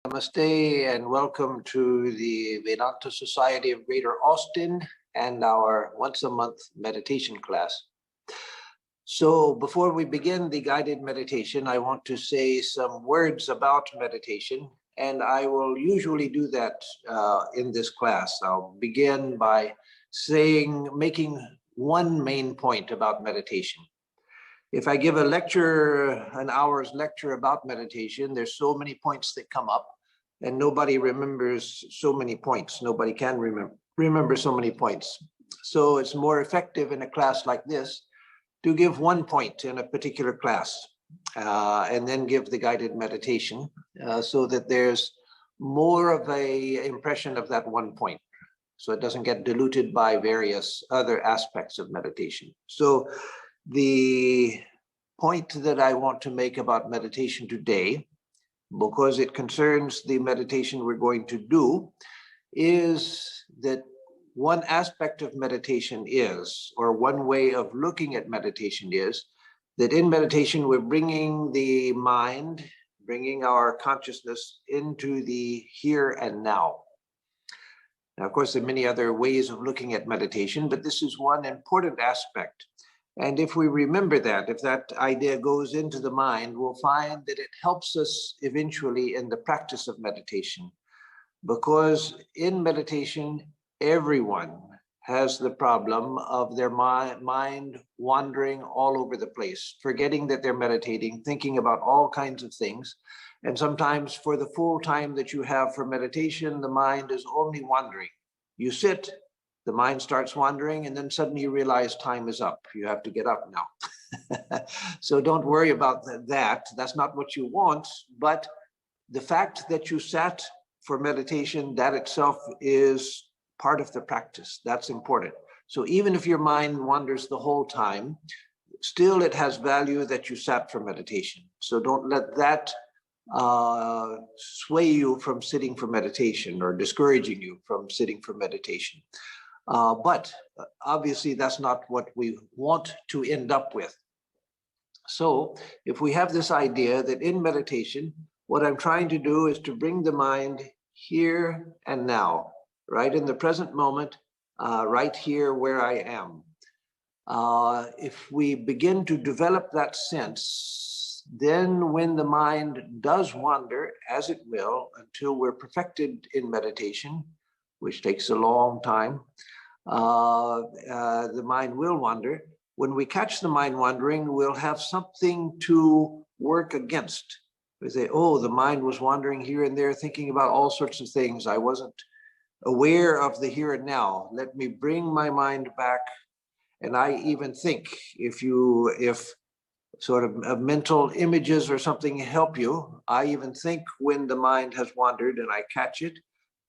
Namaste and welcome to the Vedanta Society of Greater Austin and our once-a-month meditation class. So before we begin the guided meditation, I want to say some words about meditation, and I will usually do that in this class. I'll begin by making one main point about meditation. If I give a lecture, an hour's lecture about meditation, there's so many points that come up and nobody remembers so many points. Nobody can remember so many points. So it's more effective in a class like this to give one point in a particular class and then give the guided meditation so that there's more of an impression of that one point. So it doesn't get diluted by various other aspects of meditation. So the point that I want to make about meditation today, because it concerns the meditation we're going to do, is that one aspect of meditation is, or one way of looking at meditation is, that in meditation we're bringing the mind, bringing our consciousness into the here and now. Now, of course, there are many other ways of looking at meditation, but this is one important aspect. And if we remember that, if that idea goes into the mind, we'll find that it helps us eventually in the practice of meditation. Because in meditation, everyone has the problem of their mind wandering all over the place, forgetting that they're meditating, thinking about all kinds of things. And sometimes for the full time that you have for meditation, the mind is only wandering. You sit, the mind starts wandering, and then suddenly you realize time is up. You have to get up now. So don't worry about that. That's not what you want. But the fact that you sat for meditation, that itself is part of the practice. That's important. So even if your mind wanders the whole time, still it has value that you sat for meditation. So don't let that sway you from sitting for meditation or discouraging you from sitting for meditation. But obviously that's not what we want to end up with. So if we have this idea that in meditation, what I'm trying to do is to bring the mind here and now, right in the present moment, right here where I am. If we begin to develop that sense, then when the mind does wander, as it will, until we're perfected in meditation, which takes a long time, the mind will wander. When we catch the mind wandering, we'll have something to work against. We say, oh, the mind was wandering here and there, thinking about all sorts of things. I wasn't aware of the here and now. Let me bring my mind back. And I even think if sort of mental images or something help you, I even think when the mind has wandered and I catch it,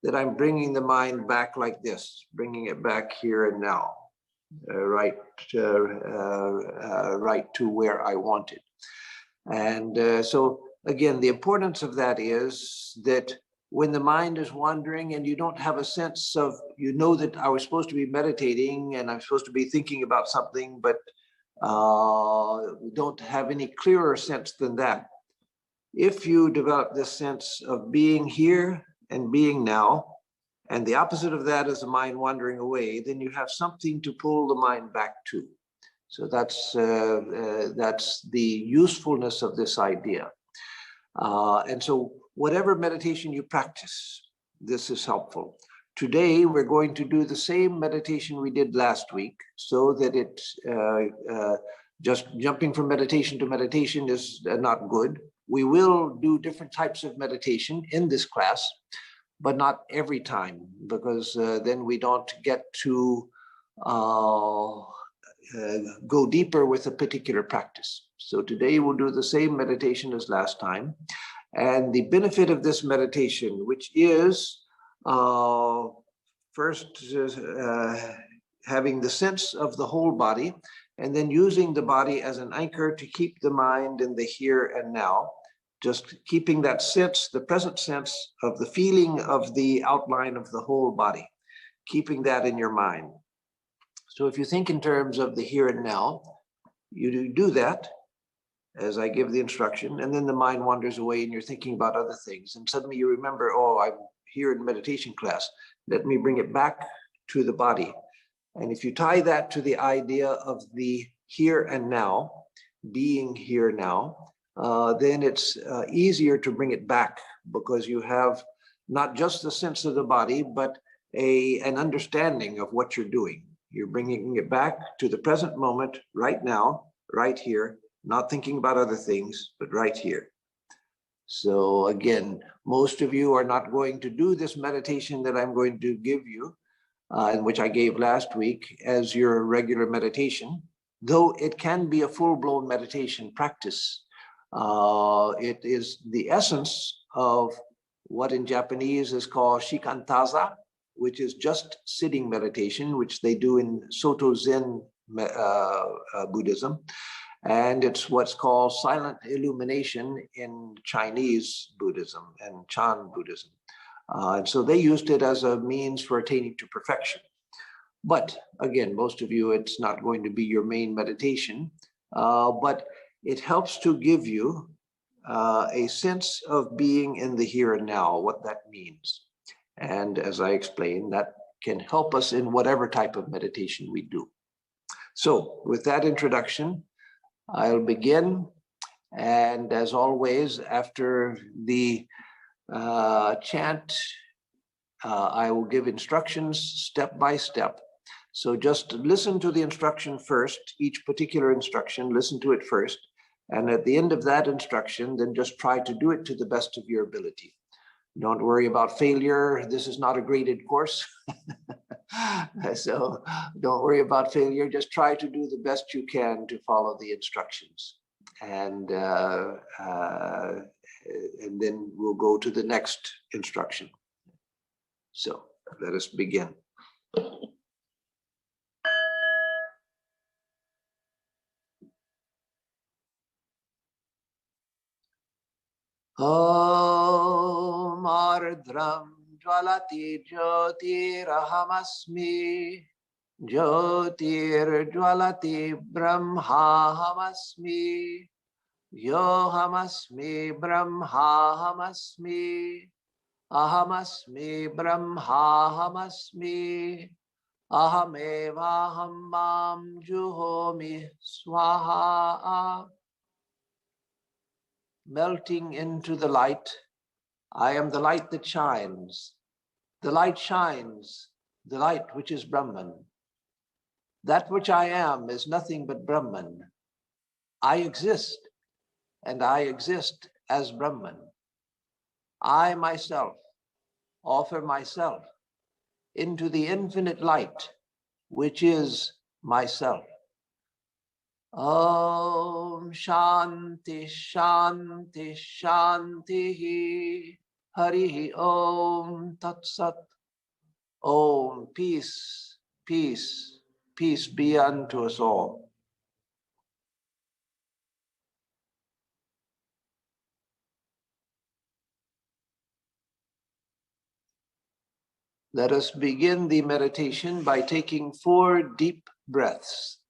that I'm bringing the mind back like this, bringing it back here and now, right to where I want it. And so again, the importance of that is that when the mind is wandering and you don't have a sense of, you know that I was supposed to be meditating and I'm supposed to be thinking about something, but we don't have any clearer sense than that. If you develop this sense of being here and being now, and the opposite of that is the mind wandering away, then you have something to pull the mind back to. So that's the usefulness of this idea. And so whatever meditation you practice, this is helpful. Today, we're going to do the same meditation we did last week, so that it just jumping from meditation to meditation is not good. We will do different types of meditation in this class, but not every time, because then we don't get to go deeper with a particular practice. So today we'll do the same meditation as last time. And the benefit of this meditation, which is first having the sense of the whole body, and then using the body as an anchor to keep the mind in the here and now, just keeping that sense, the present sense of the feeling of the outline of the whole body, keeping that in your mind. So if you think in terms of the here and now, you do that, as I give the instruction, and then the mind wanders away and you're thinking about other things. And suddenly you remember, oh, I'm here in meditation class. Let me bring it back to the body. And if you tie that to the idea of the here and now, being here now, then it's easier to bring it back, because you have not just the sense of the body, but an understanding of what you're doing. You're bringing it back to the present moment, right now, right here, not thinking about other things, but right here. So again, most of you are not going to do this meditation that I'm going to give you, and which I gave last week, as your regular meditation, though it can be a full-blown meditation practice. It is the essence of what in Japanese is called shikantaza, which is just sitting meditation, which they do in Soto Zen Buddhism. And it's what's called silent illumination in Chinese Buddhism and Chan Buddhism. And so they used it as a means for attaining to perfection. But again, most of you, it's not going to be your main meditation, but it helps to give you a sense of being in the here and now, what that means. And as I explained, that can help us in whatever type of meditation we do. So with that introduction, I'll begin. And as always, after the chant, I will give instructions step by step. So just listen to the instruction first, each particular instruction, listen to it first. And at the end of that instruction, then just try to do it to the best of your ability. Don't worry about failure. This is not a graded course. So don't worry about failure. Just try to do the best you can to follow the instructions. And then we'll go to the next instruction. So let us begin. Om Ardram Jwalati Jyotirhamasmi Jyotir Jwalati Brahmahamasmi Yohamasmi Brahmahamasmi Ahamasmi Brahmahamasmi Ahamevaham Mam Juhomi Swaha. Melting into the light, I am the light that shines. The light shines, the light which is Brahman. That which I am is nothing but Brahman. I exist, and I exist as Brahman. I myself offer myself into the infinite light, which is myself. Om Shanti Shanti Shanti Hari Om Tat Sat. Om peace, peace, peace be unto us all. Let us begin the meditation by taking 4 deep breaths,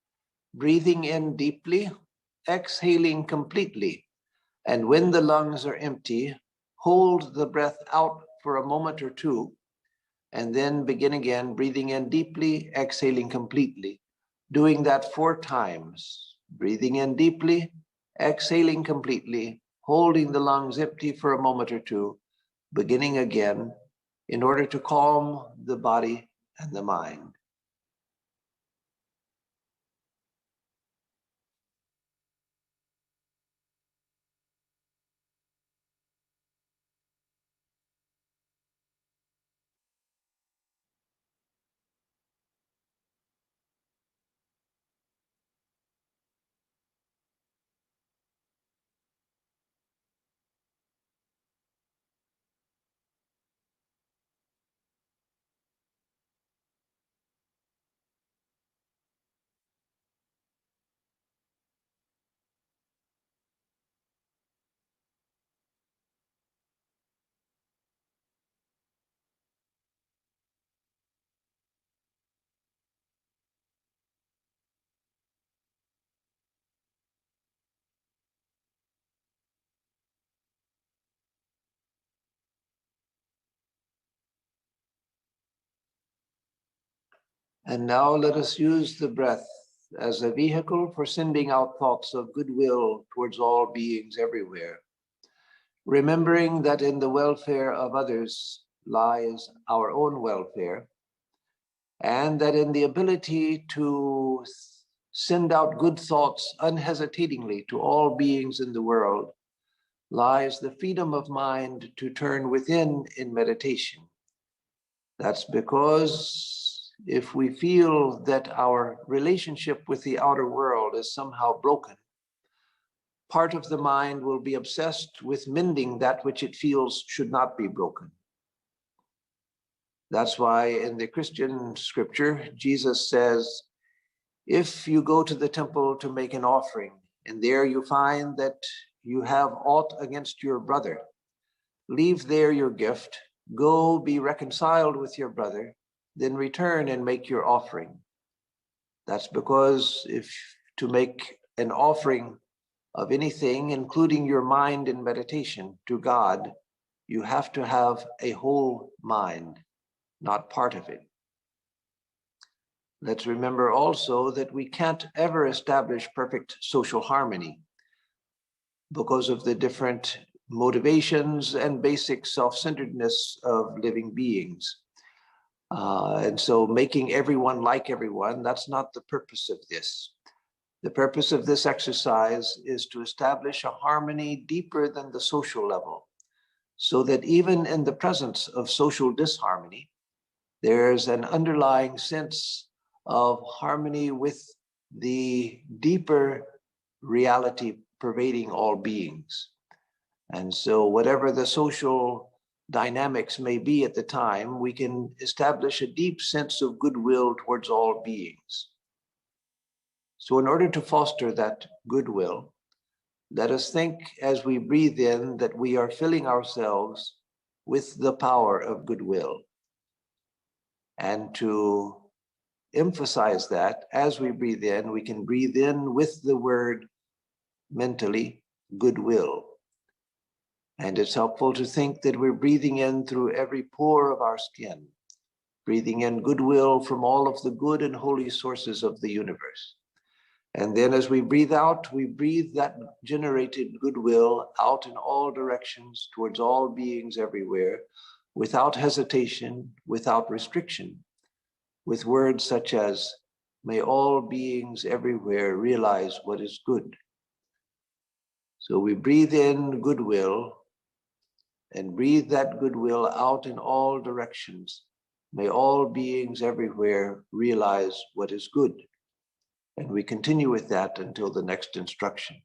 breathing in deeply, exhaling completely. And when the lungs are empty, hold the breath out for a moment or two, and then begin again, breathing in deeply, exhaling completely. Doing that 4 times, breathing in deeply, exhaling completely, holding the lungs empty for a moment or two, beginning again, in order to calm the body and the mind. And now let us use the breath as a vehicle for sending out thoughts of goodwill towards all beings everywhere, remembering that in the welfare of others lies our own welfare, and that in the ability to send out good thoughts unhesitatingly to all beings in the world lies the freedom of mind to turn within in meditation. That's because if we feel that our relationship with the outer world is somehow broken, part of the mind will be obsessed with mending that which it feels should not be broken. That's why in the Christian scripture, Jesus says, if you go to the temple to make an offering, and there you find that you have aught against your brother, leave there your gift, go be reconciled with your brother, then return and make your offering. That's because if to make an offering of anything, including your mind in meditation to God, you have to have a whole mind, not part of it. Let's remember also that we can't ever establish perfect social harmony because of the different motivations and basic self-centeredness of living beings. And so making everyone like everyone, that's not the purpose of this. The purpose of this exercise is to establish a harmony deeper than the social level, so that even in the presence of social disharmony, there's an underlying sense of harmony with the deeper reality pervading all beings. And so whatever the social dynamics may be at the time, we can establish a deep sense of goodwill towards all beings. So in order to foster that goodwill, let us think as we breathe in that we are filling ourselves with the power of goodwill. And to emphasize that as we breathe in, we can breathe in with the word mentally, goodwill. And it's helpful to think that we're breathing in through every pore of our skin, breathing in goodwill from all of the good and holy sources of the universe. And then as we breathe out, we breathe that generated goodwill out in all directions towards all beings everywhere, without hesitation, without restriction, with words such as, may all beings everywhere realize what is good. So we breathe in goodwill and breathe that goodwill out in all directions. May all beings everywhere realize what is good. And we continue with that until the next instruction.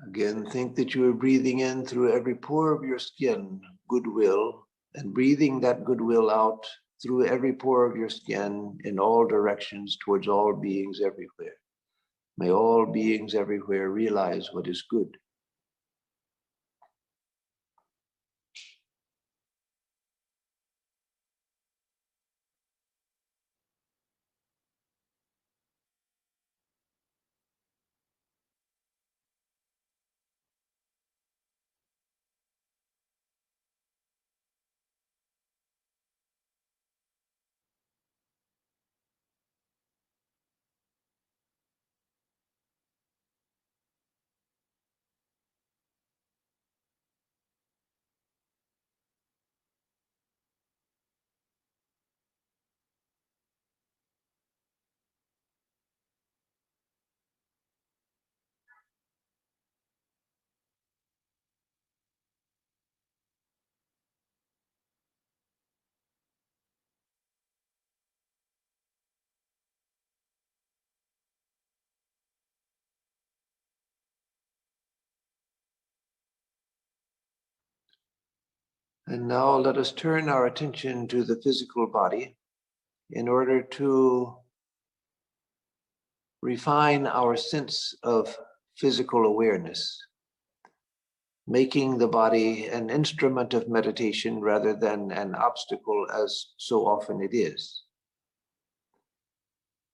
Again, think that you are breathing in through every pore of your skin, goodwill, and breathing that goodwill out through every pore of your skin in all directions towards all beings everywhere. May all beings everywhere realize what is good. And now let us turn our attention to the physical body in order to refine our sense of physical awareness, making the body an instrument of meditation rather than an obstacle, as so often it is.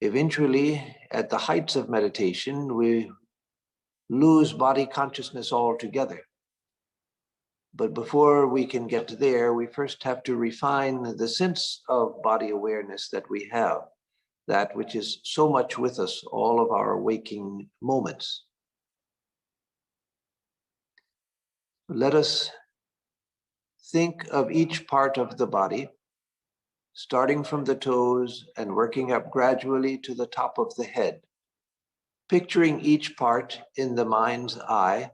Eventually, at the heights of meditation, we lose body consciousness altogether. But before we can get there, we first have to refine the sense of body awareness that we have, that which is so much with us all of our waking moments. Let us think of each part of the body, starting from the toes and working up gradually to the top of the head, picturing each part in the mind's eye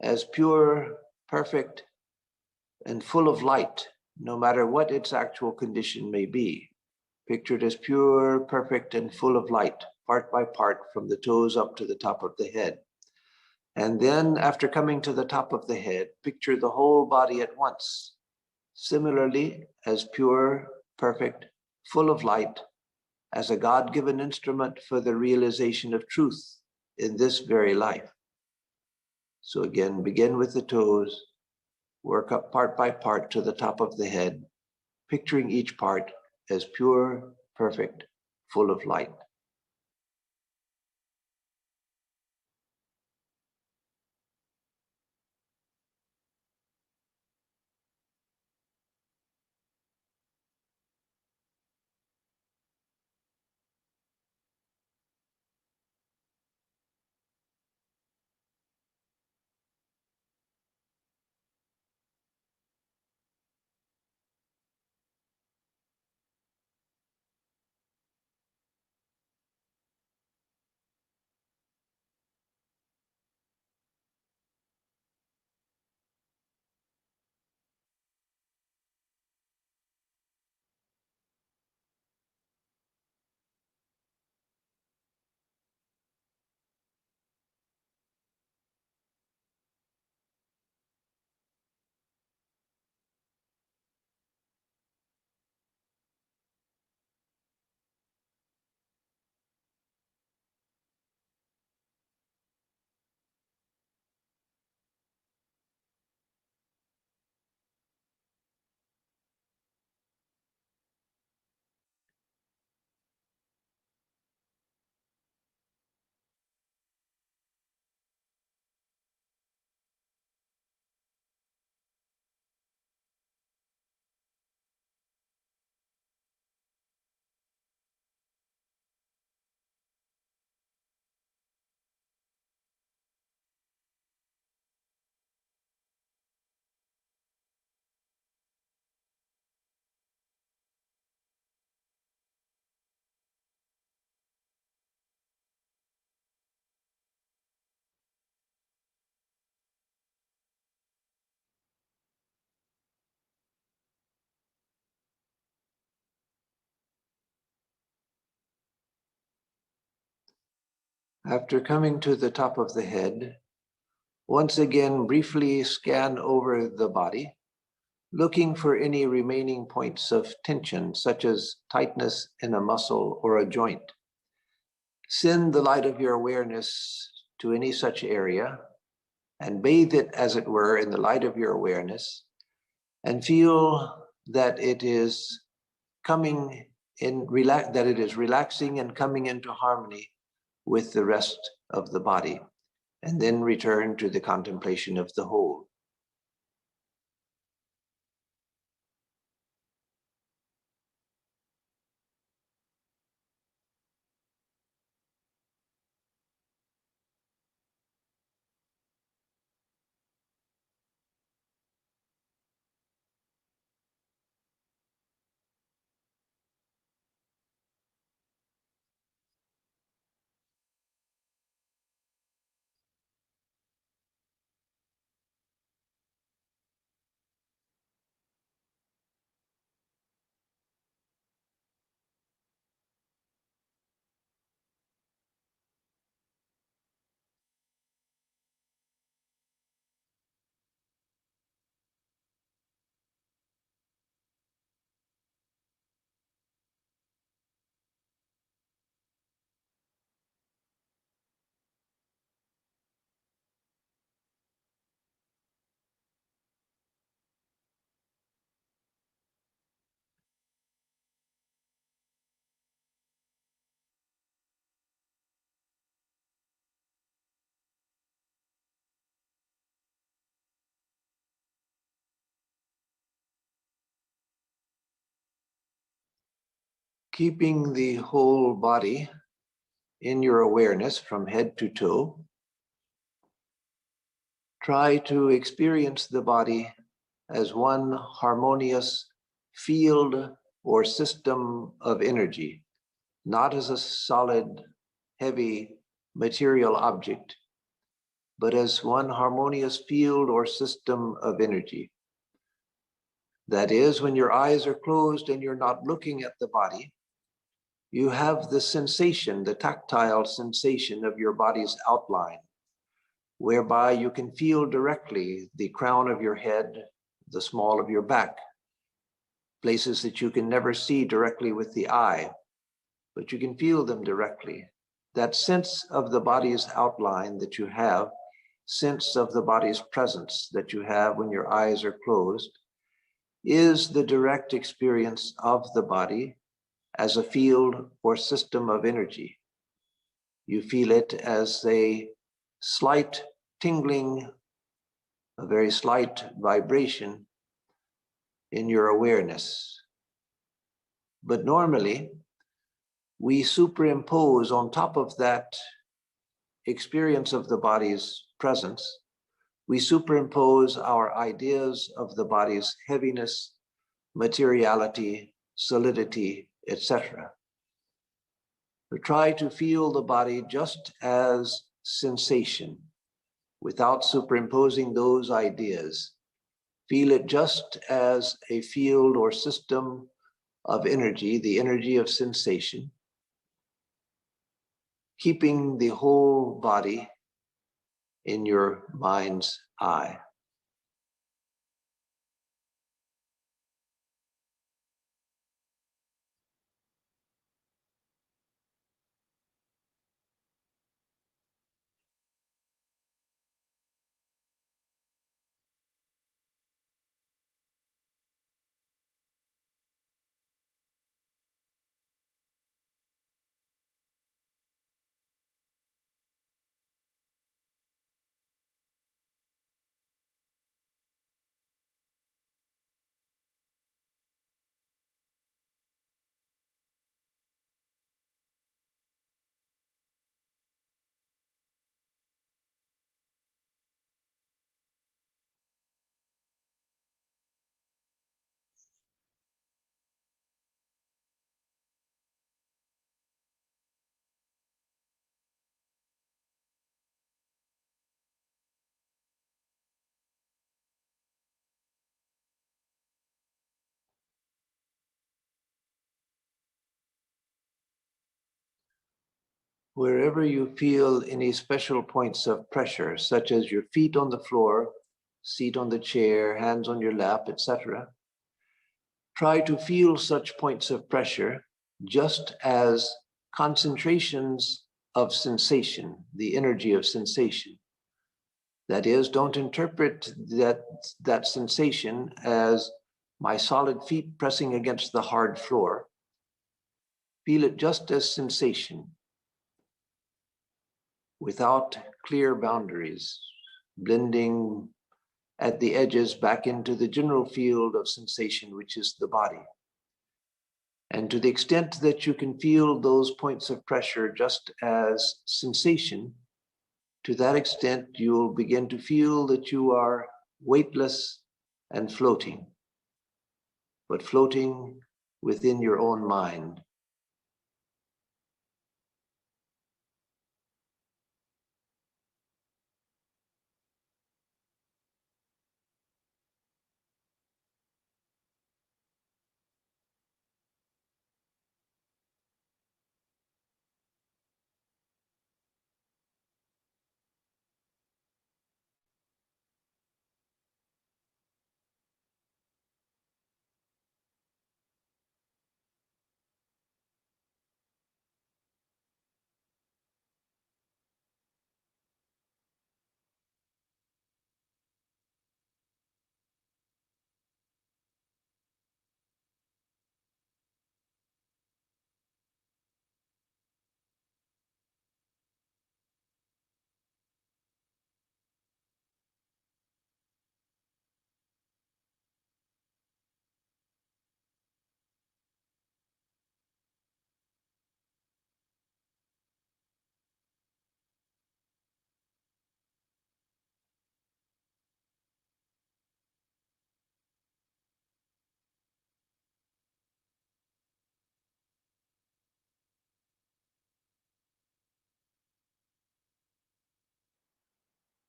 as pure, perfect, and full of light, no matter what its actual condition may be. Pictured as pure, perfect, and full of light, part by part, from the toes up to the top of the head. And then, after coming to the top of the head, picture the whole body at once, similarly as pure, perfect, full of light, as a God-given instrument for the realization of truth in this very life. So again, begin with the toes, work up part by part to the top of the head, picturing each part as pure, perfect, full of light. After coming to the top of the head, once again briefly scan over the body, looking for any remaining points of tension, such as tightness in a muscle or a joint. Send the light of your awareness to any such area and bathe it, as it were, in the light of your awareness, and feel that it is coming in, that it is relaxing and coming into harmony with the rest of the body, and then return to the contemplation of the whole. keeping the whole body in your awareness from head to toe. Try to experience the body as one harmonious field or system of energy, not as a solid, heavy material object, but as one harmonious field or system of energy. That is, when your eyes are closed and you're not looking at the body, you have the sensation, the tactile sensation of your body's outline, whereby you can feel directly the crown of your head, the small of your back, places that you can never see directly with the eye, but you can feel them directly. That sense of the body's outline that you have, sense of the body's presence that you have when your eyes are closed, is the direct experience of the body as a field or system of energy. You feel it as a slight tingling, a very slight vibration in your awareness. But normally, we superimpose on top of that experience of the body's presence, we superimpose our ideas of the body's heaviness, materiality, solidity, etc. We try to feel the body just as sensation without superimposing those ideas. Feel it just as a field or system of energy, the energy of sensation, keeping the whole body in your mind's eye. Wherever you feel any special points of pressure, such as your feet on the floor, seat on the chair, hands on your lap, etc., try to feel such points of pressure just as concentrations of sensation, the energy of sensation. That is, don't interpret that sensation as my solid feet pressing against the hard floor. Feel it just as sensation, without clear boundaries, blending at the edges back into the general field of sensation, which is the body. And to the extent that you can feel those points of pressure just as sensation, to that extent, you'll begin to feel that you are weightless and floating, but floating within your own mind.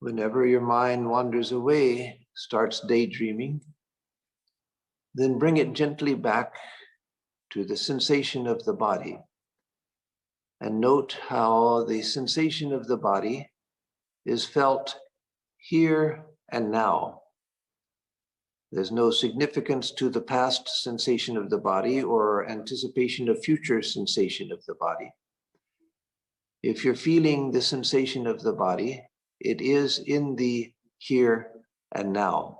Whenever your mind wanders away, starts daydreaming, then bring it gently back to the sensation of the body. And note how the sensation of the body is felt here and now. There's no significance to the past sensation of the body or anticipation of future sensation of the body. If you're feeling the sensation of the body, it is in the here and now.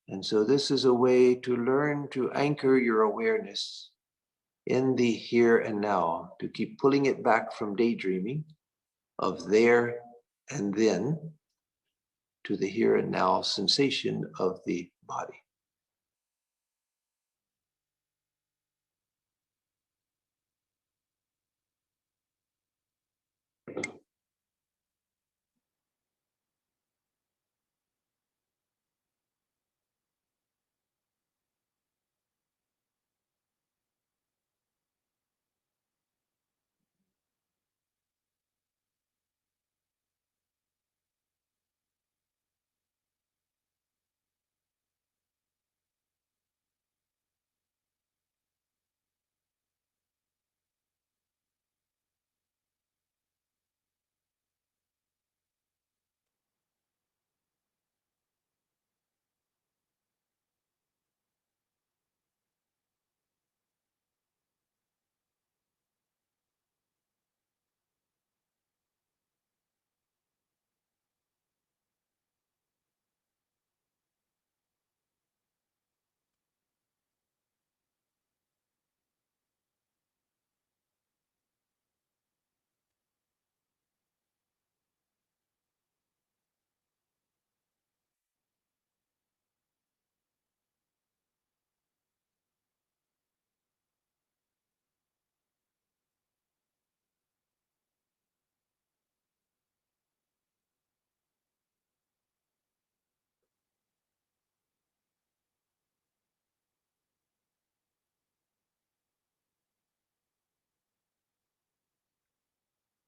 And so this is a way to learn to anchor your awareness in the here and now, to keep pulling it back from daydreaming of there and then to the here and now sensation of the body.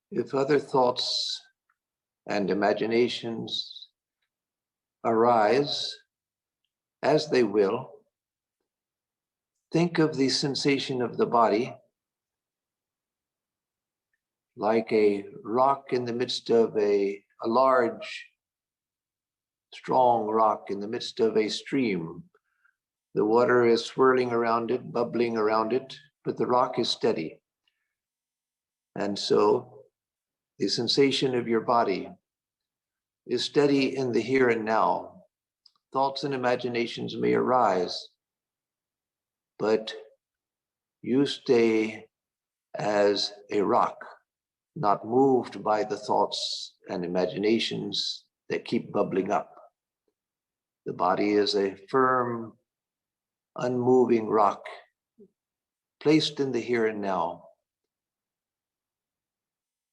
If other thoughts and imaginations arise, as they will, think of the sensation of the body like a rock in the midst of a large, strong rock in the midst of a stream. The water is swirling around it, bubbling around it, but the rock is steady. And so the sensation of your body is steady in the here and now. Thoughts and imaginations may arise, but you stay as a rock, not moved by the thoughts and imaginations that keep bubbling up. The body is a firm, unmoving rock placed in the here and now,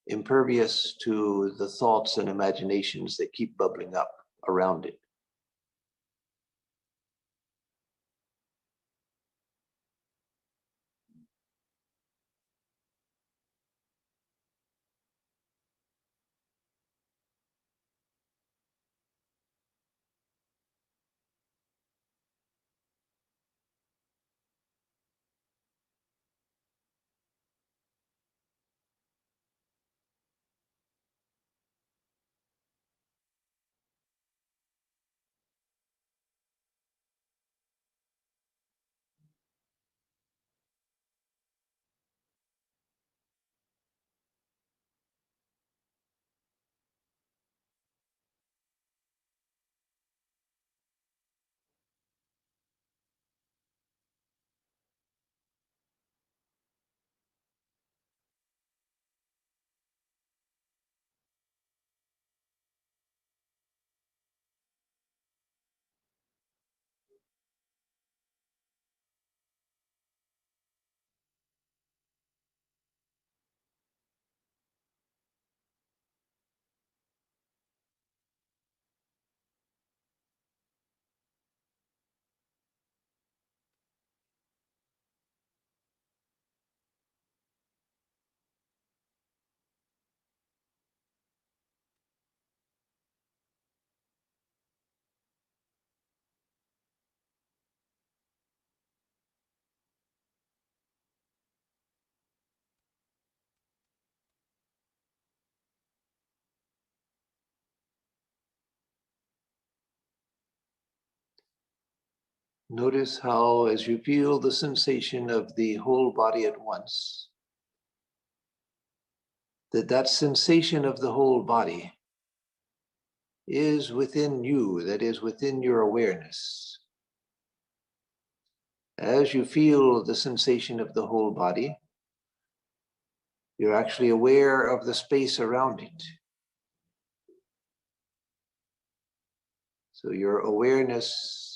impervious to the thoughts and imaginations that keep bubbling up around it. Notice how, as you feel the sensation of the whole body at once, that sensation of the whole body is within you, that is within your awareness. As you feel the sensation of the whole body, you're actually aware of the space around it. So your awareness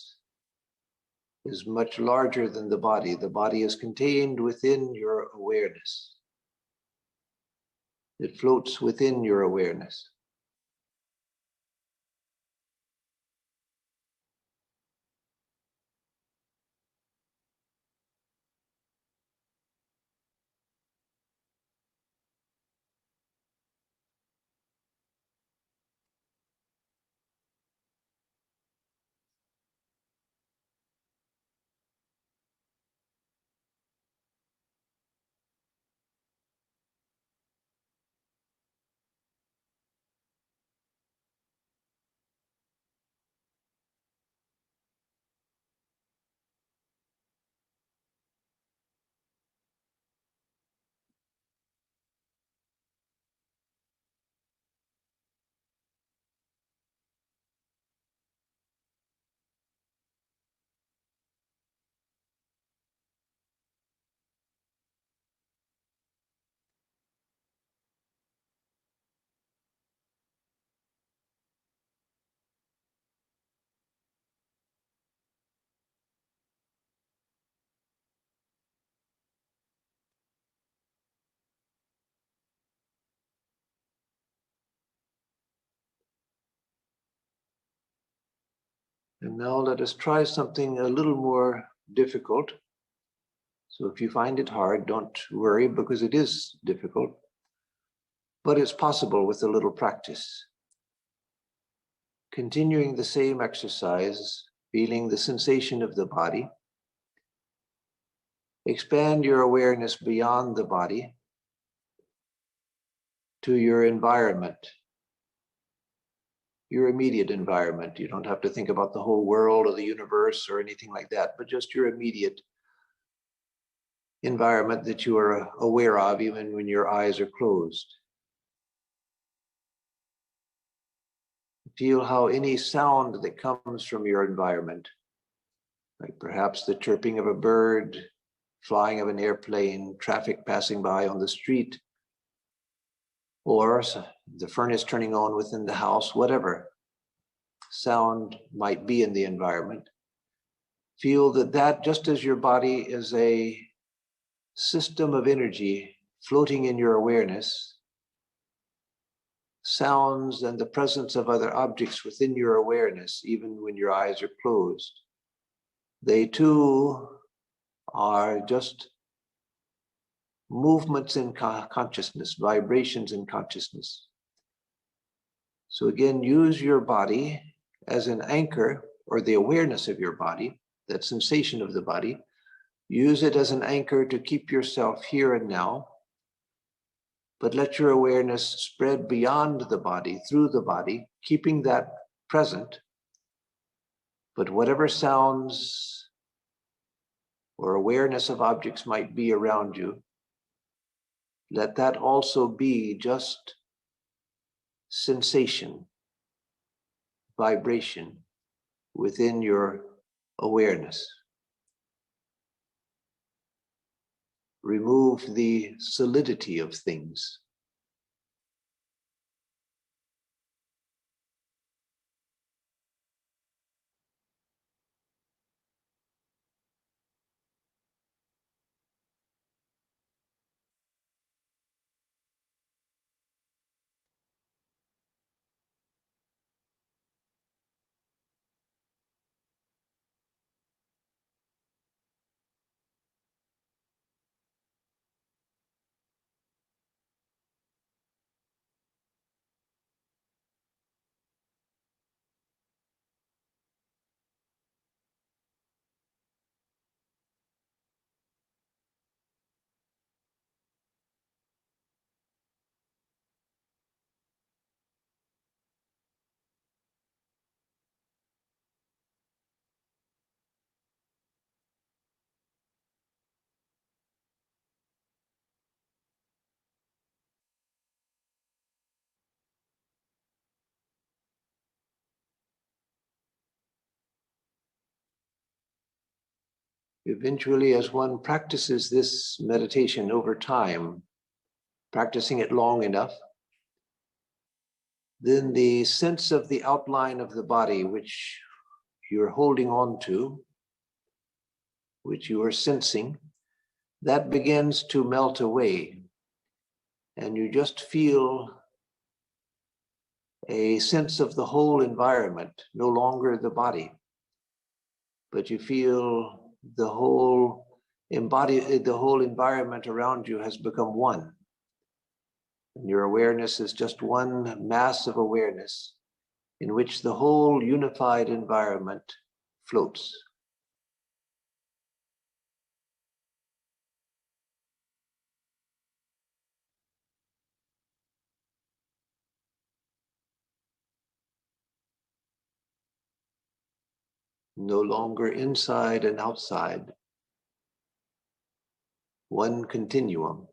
is much larger than the body. The body is contained within your awareness. It floats within your awareness. And now let us try something a little more difficult. So if you find it hard, don't worry, because it is difficult, but it's possible with a little practice. Continuing the same exercise, feeling the sensation of the body, expand your awareness beyond the body to your environment, your immediate environment. You don't have to think about the whole world or the universe or anything like that, but just your immediate environment that you are aware of even when your eyes are closed. Feel how any sound that comes from your environment, like perhaps the chirping of a bird, flying of an airplane, traffic passing by on the street, or the furnace turning on within the house, whatever sound might be in the environment. Feel that just as your body is a system of energy floating in your awareness, sounds and the presence of other objects within your awareness, even when your eyes are closed, they too are just movements in consciousness, vibrations in consciousness. So again, use your body as an anchor, or the awareness of your body, that sensation of the body. Use it as an anchor to keep yourself here and now, but let your awareness spread beyond the body, through the body, keeping that present. But whatever sounds or awareness of objects might be around you, let that also be just sensation, vibration within your awareness. Remove the solidity of things. Eventually, as one practices this meditation over time, practicing it long enough, then the sense of the outline of the body, which you're holding on to, which you are sensing, that begins to melt away. And you just feel a sense of the whole environment, no longer the body, but you feel the whole environment around you has become one. And your awareness is just one mass of awareness in which the whole unified environment floats. No longer inside and outside, one continuum.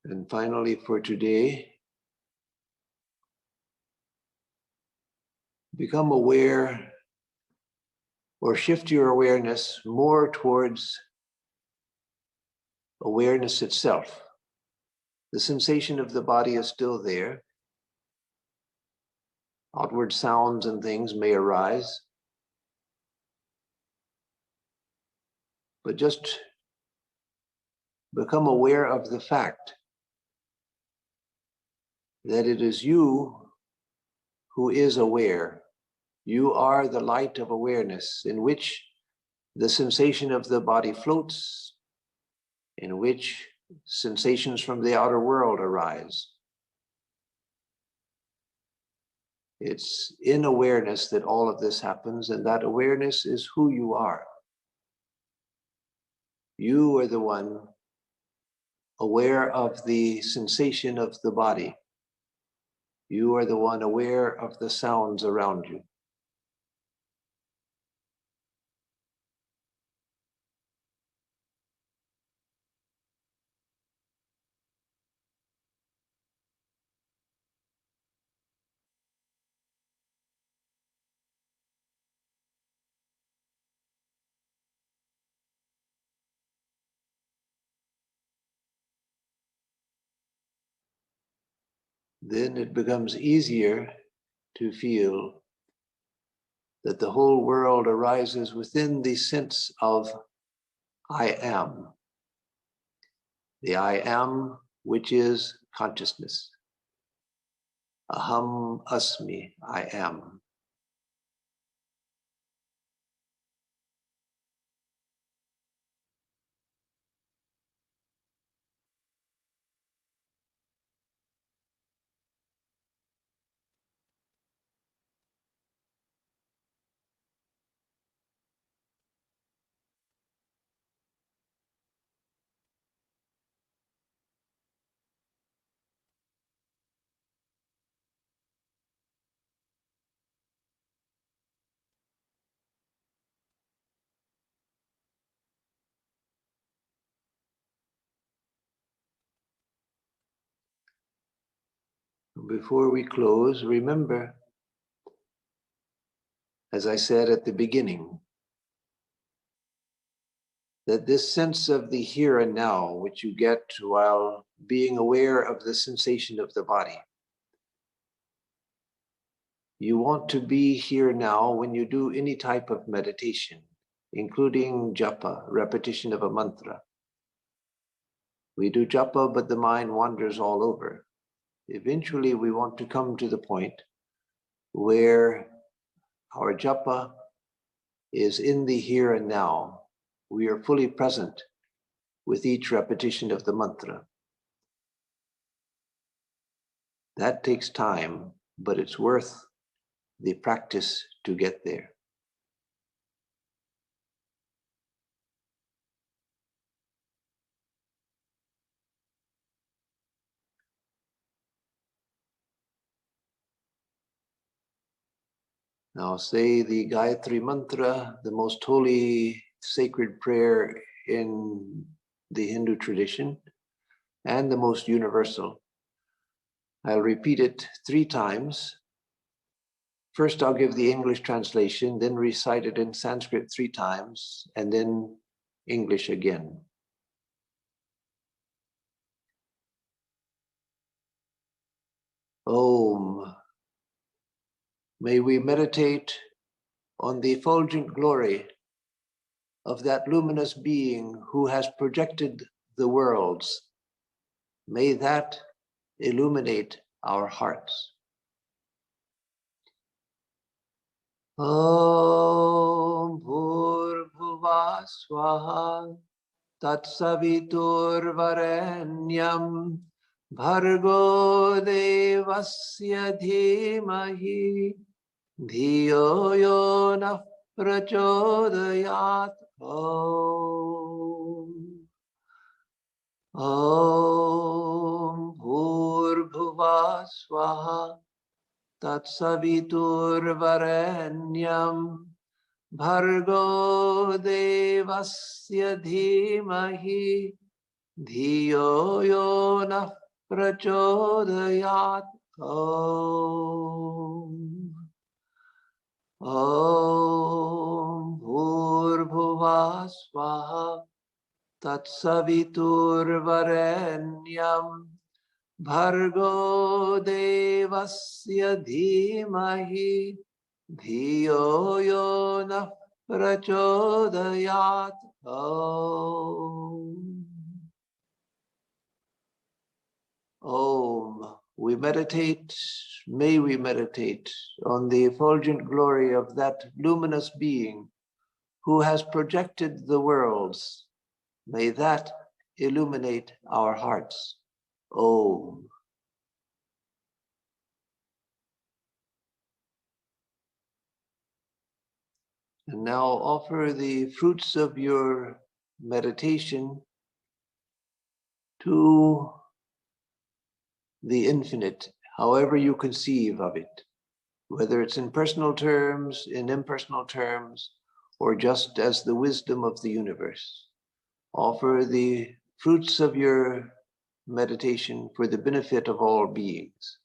And finally, for today, become aware or shift your awareness more towards awareness itself. The sensation of the body is still there. Outward sounds and things may arise, but just become aware of the fact that it is you who is aware. You are the light of awareness in which the sensation of the body floats, in which sensations from the outer world arise. It's in awareness that all of this happens, and that awareness is who you are. You are the one aware of the sensation of the body. You are the one aware of the sounds around you. Then it becomes easier to feel that the whole world arises within the sense of I am. The I am, which is consciousness. Aham asmi, I am. Before we close, remember, as I said at the beginning, that this sense of the here and now, which you get while being aware of the sensation of the body, you want to be here now when you do any type of meditation, including japa, repetition of a mantra. We do japa, but the mind wanders all over. Eventually, we want to come to the point where our japa is in the here and now. We are fully present with each repetition of the mantra. That takes time, but it's worth the practice to get there. Now say the Gayatri Mantra, the most holy sacred prayer in the Hindu tradition and the most universal. I'll repeat it 3 times. First, I'll give the English translation, then recite it in Sanskrit 3 times, and then English again. Om. May we meditate on the effulgent glory of that luminous being who has projected the worlds. May that illuminate our hearts. Om Bhurbhuva Swaha Tatsavitur Varenyam Bhargo Devasya Dhimahi Dhiyo Yo Nah Prachodayat. Om Bhurbhuva Swaha Tatsavitur Varenyam Bhargo Devasya Dhimahi Dhiyo Yo Nah Prachodayat. Om Bhurbhuva Swaha Tatsavitur Varenyam Bhargo Devasya Dhimahi Dhiyo Yo Nah Prachodayat. Om. May we meditate on the effulgent glory of that luminous being who has projected the worlds. May that illuminate our hearts. Om. And now offer the fruits of your meditation to the infinite, however you conceive of it, whether it's in personal terms, in impersonal terms, or just as the wisdom of the universe. Offer the fruits of your meditation for the benefit of all beings.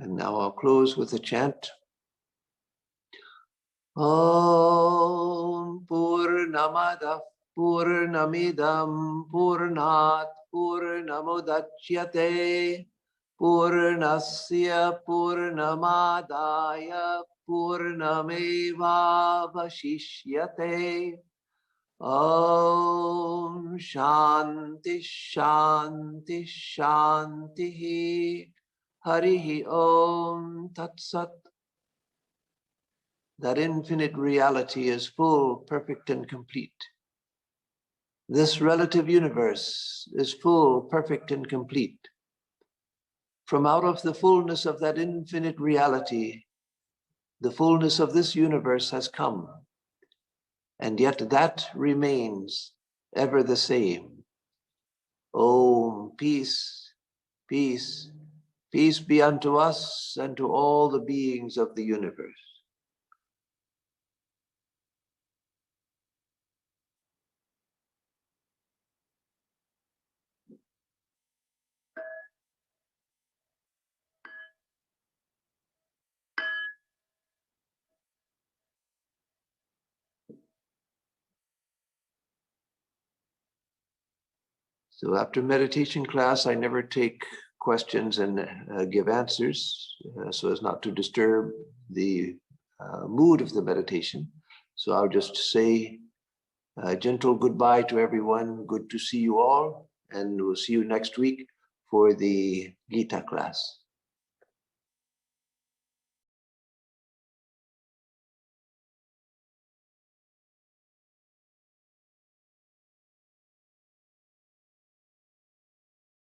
And now I'll close with a chant. Om Purnamadav Purnamidam Purnat Purnamudachyate Purnasya Purnamadaya Purnameva Vashishyate. Om Shanti Shanti Shanti Harihi Om Tat Sat. That infinite reality is full, perfect, and complete. This relative universe is full, perfect, and complete. From out of the fullness of that infinite reality, the fullness of this universe has come, and yet that remains ever the same. Om, peace, peace, peace be unto us and to all the beings of the universe. So after meditation class, I never take questions and give answers so as not to disturb the mood of the meditation. So I'll just say a gentle goodbye to everyone. Good to see you all. And we'll see you next week for the Gita class.